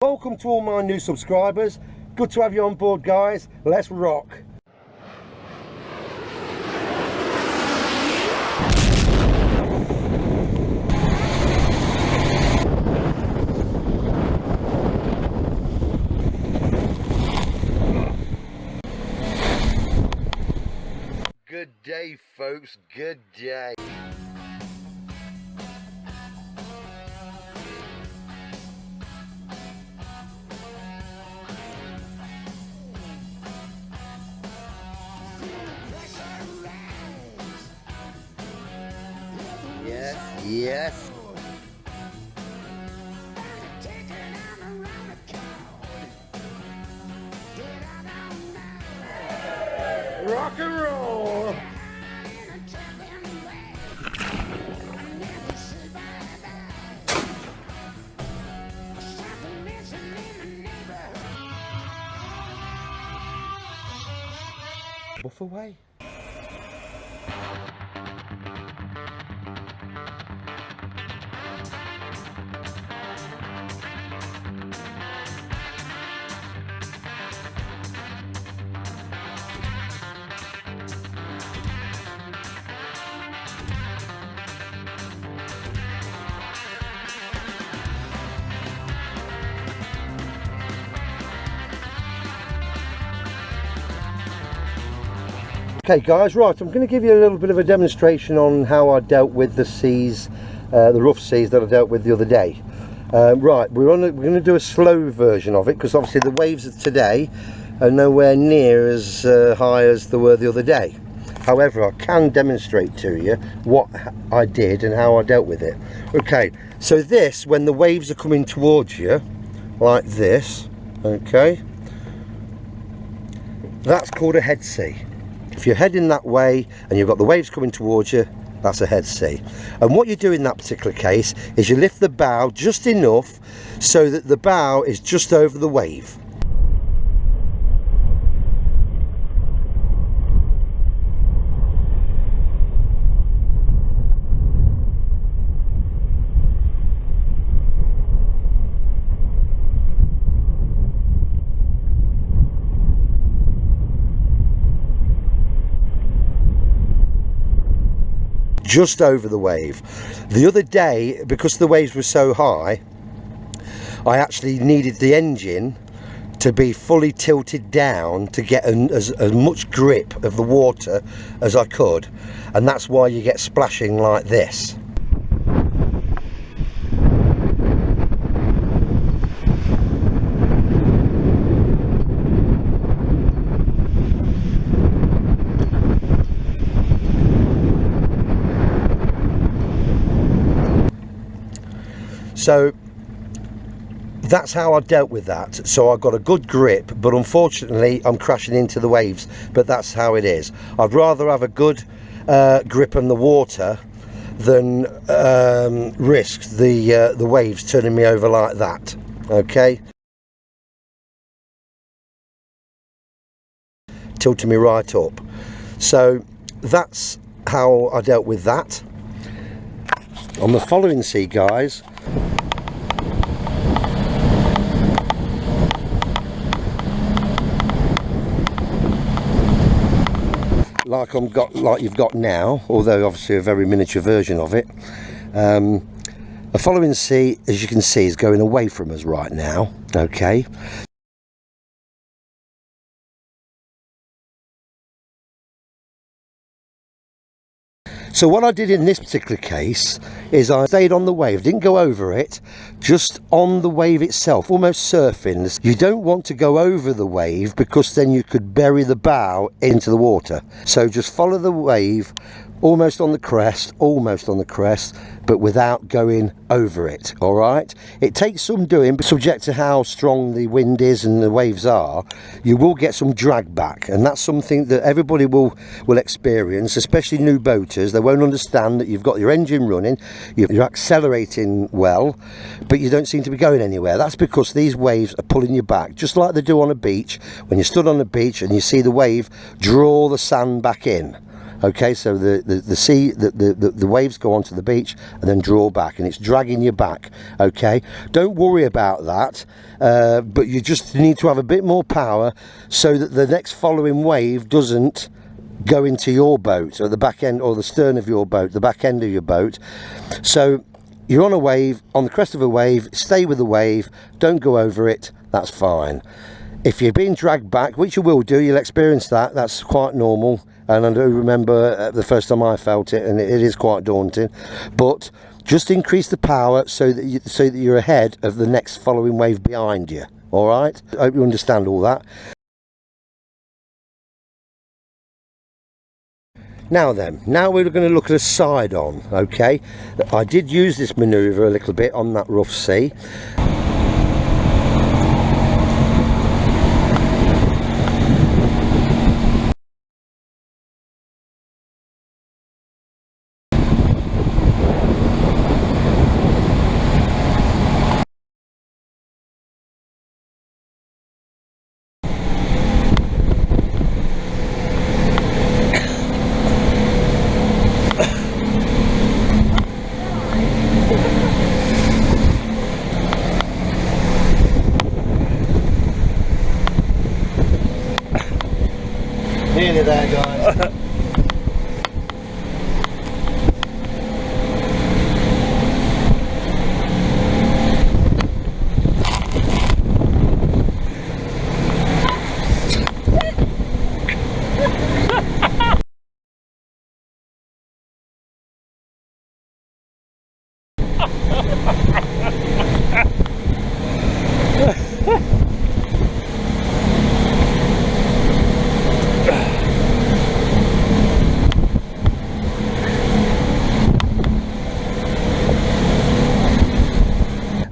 Welcome to all my new subscribers. Good to have you on board, guys. Let's rock. Good day, folks. Good day. Yes. Rock and roll. Buff away. Okay guys, right, I'm going to give you a little bit of a demonstration on how I dealt with the seas, the rough seas that I dealt with the other day. Right, we're going to do a slow version of it because obviously the waves of today are nowhere near as high as they were the other day. However, I can demonstrate to you what I did and how I dealt with it. Okay, so this, when the waves are coming towards you, like this, okay, that's called a head sea. If you're heading that way and you've got the waves coming towards you, that's a head sea. And what you do in that particular case is you lift the bow just enough so that the bow is just over the wave. Just over the wave. The other day, because the waves were so high, I actually needed the engine to be fully tilted down to get as much grip of the water as I could, and that's why you get splashing like this. So that's how I dealt with that. So I got a good grip, but unfortunately I'm crashing into the waves, but that's how it is. I'd rather have a good grip on the water than risk the waves turning me over like that. Okay, tilting me right up. So that's how I dealt with that. On the following sea, guys, like you've got now, although obviously a very miniature version of it. The following sea, as you can see, is going away from us right now. Okay. So what I did in this particular case is I stayed on the wave, didn't go over it, just on the wave itself, almost surfing. You don't want to go over the wave because then you could bury the bow into the water. So just follow the wave, almost on the crest, but without going over it. All right, it takes some doing, but subject to how strong the wind is and the waves are, you will get some drag back, and that's something that everybody will experience, especially new boaters. They won't understand that you've got your engine running, you're accelerating well, but you don't seem to be going anywhere. That's because these waves are pulling you back, just like they do on a beach. When you stood on the beach and you see the wave draw the sand back in, Okay, so the waves go onto the beach and then draw back, and it's dragging you back. Okay, don't worry about that, but you just need to have a bit more power so that the next following wave doesn't go into your boat, or the back end, or the stern of your boat, the back end of your boat. So you're on a wave, on the crest of a wave, stay with the wave, don't go over it, that's fine. If you're being dragged back, which you will do, you'll experience that, that's quite normal. And I do remember the first time I felt it, and it is quite daunting. But just increase the power so that you're ahead of the next following wave behind you. All right? I hope you understand all that. Now then, now we're going to look at a side on. Okay, I did use this manoeuvre a little bit on that rough sea. Nearly there, guys.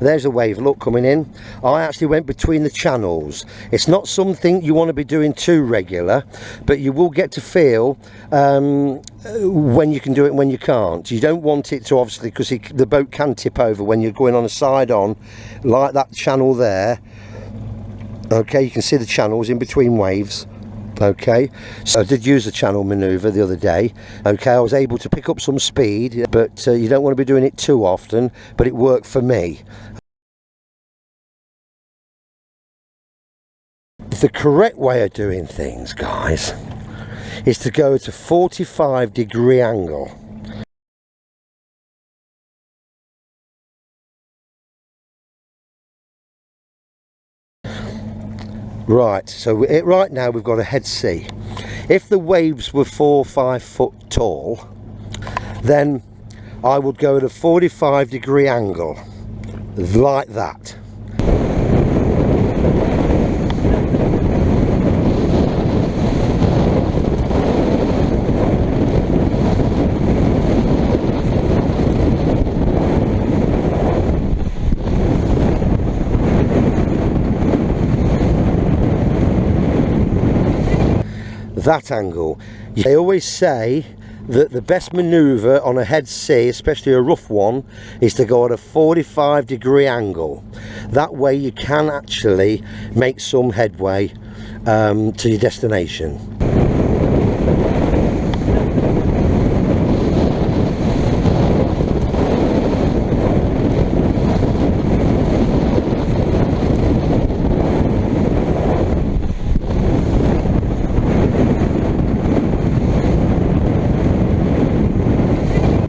There's a wave, look, coming in. I actually went between the channels. It's not something you want to be doing too regular, but you will get to feel when you can do it and when you can't. You don't want it to, obviously, because the boat can tip over when you're going on a side on, like that channel there. Okay, you can see the channels in between waves. Okay, so I did use the channel manoeuvre the other day. Okay, I was able to pick up some speed, but you don't want to be doing it too often, but it worked for me. The correct way of doing things, guys, is to go at a 45-degree angle. Right, so right now we've got a head sea. If the waves were 4 or 5 foot tall, then I would go at a 45-degree angle, like that. That angle. They always say that the best manoeuvre on a head sea, especially a rough one, is to go at a 45-degree angle. That way you can actually make some headway to your destination.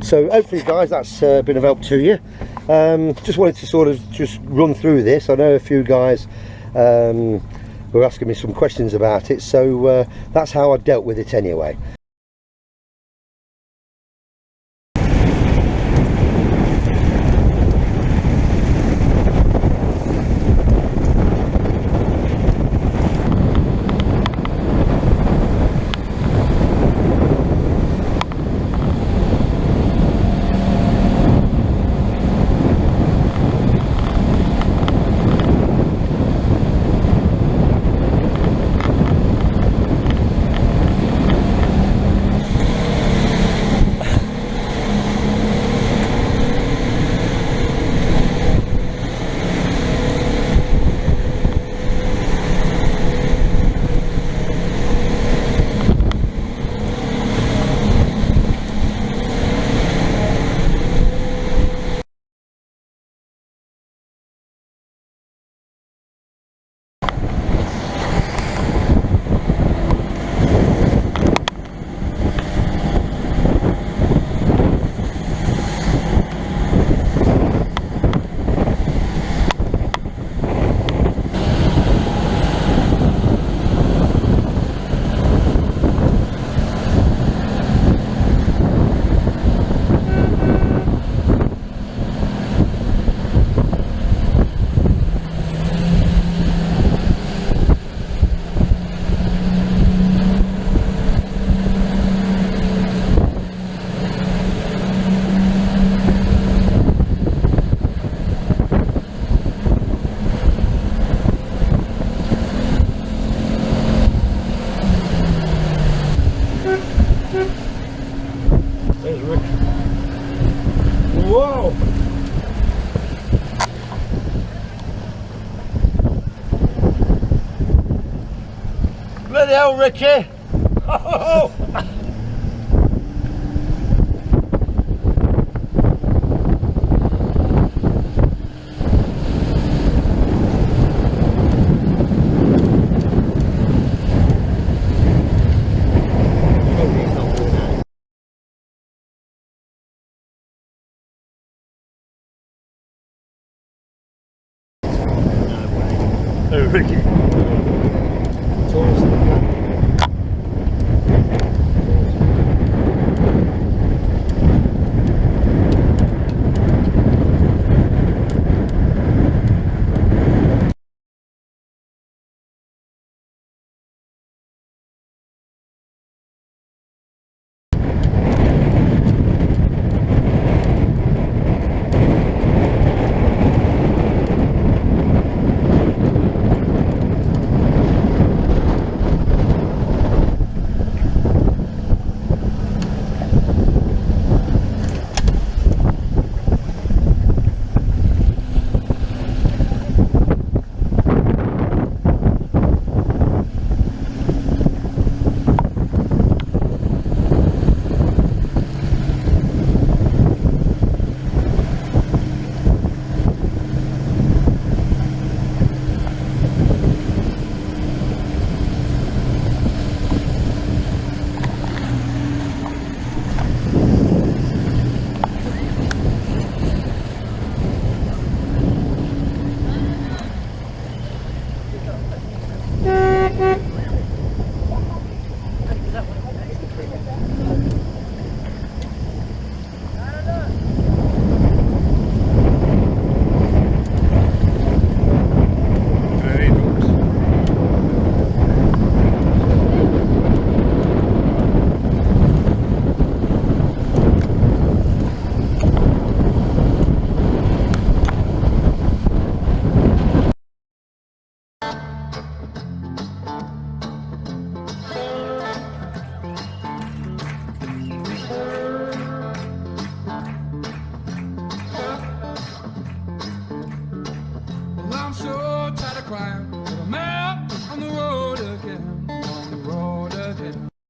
So hopefully, guys, that's been of help to you. Just wanted to sort of just run through this. I know a few guys were asking me some questions about it, so that's how I dealt with it anyway. Bloody hell, Ricky! Oh. Oh, Ricky.